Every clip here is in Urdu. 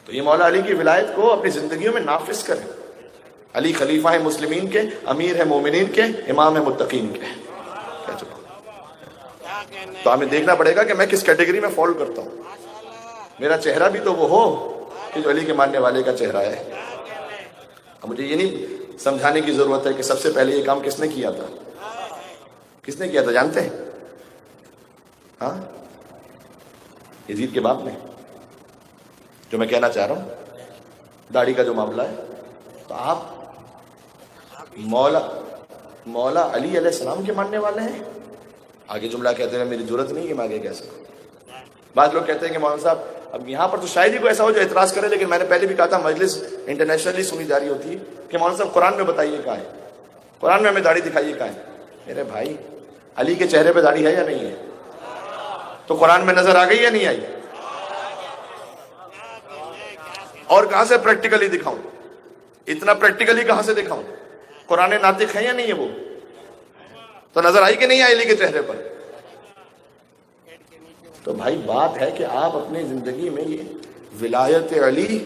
تو یہ مولا علی کی ولایت کو اپنی زندگیوں میں نافذ کریں. علی خلیفہ ہے مسلمین کے، امیر ہے مومنین کے، امام ہے متقین کے. تو ہمیں دیکھنا پڑے گا کہ میں کس کیٹیگری میں فال کرتا ہوں. میرا چہرہ بھی تو وہ ہو کہ جو علی کے ماننے والے کا چہرہ ہے. اب مجھے یہ نہیں سمجھانے کی ضرورت ہے کہ سب سے پہلے یہ کام کس نے کیا تھا. کس نے کیا تھا جانتے ہیں؟ ہاں، یزید کے باپ نے. جو میں کہنا چاہ رہا ہوں داڑھی کا جو معاملہ ہے، تو آپ مولا علی علیہ السلام کے ماننے والے ہیں. آگے جملہ کہتے ہیں میری ضرورت نہیں کہ میں آگے کہہ سکوں. بعض لوگ کہتے ہیں کہ مولانا صاحب اب یہاں پر تو شاید ہی کوئی ایسا ہو جو اعتراض کرے، لیکن میں نے پہلے بھی کہا تھا مجلس انٹرنیشنلی سنی جا رہی ہوتی ہے کہ مولانا صاحب قرآن میں بتائیے کہاں ہے، قرآن میں ہمیں داڑھی دکھائیے کہاں ہے. میرے بھائی علی کے چہرے پہ داڑھی ہے یا نہیں ہے؟ تو قرآن میں نظر آ گئی یا نہیں آئی؟ اور کہاں سے پریکٹیکلی دکھاؤں؟ اتنا پریکٹیکلی کہاں سے دکھاؤں؟ قرآن ناطق ہے یا نہیں ہے؟ وہ تو نظر آئی کہ نہیں آئی علی کے چہرے پر؟ تو بھائی بات ہے کہ آپ اپنی زندگی میں یہ ولایت علی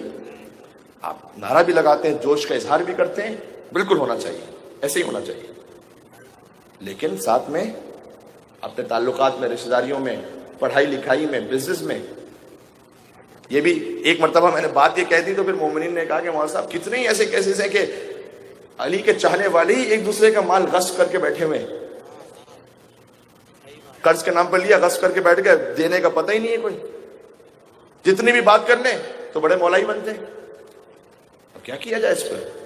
آپ نعرہ بھی لگاتے ہیں، جوش کا اظہار بھی کرتے ہیں، بالکل ہونا چاہیے، ایسے ہی ہونا چاہیے. لیکن ساتھ میں اپنے تعلقات میں، رشتہ داریوں میں، پڑھائی لکھائی میں، بزنس میں. یہ بھی ایک مرتبہ میں نے بات یہ کہہ دی تو پھر مومنین نے کہا کہ مولانا صاحب کتنے ہی ایسے کیسز ہیں کہ علی کے چاہنے والے ہی ایک دوسرے کا مال غصب کر کے بیٹھے ہوئے ہیں. قرض کے نام پر لیا، غصب کر کے بیٹھ گئے، دینے کا پتہ ہی نہیں ہے کوئی. جتنی بھی بات کر لیں تو بڑے مولائی بنتے ہیں. اب کیا کیا جائے اس پر؟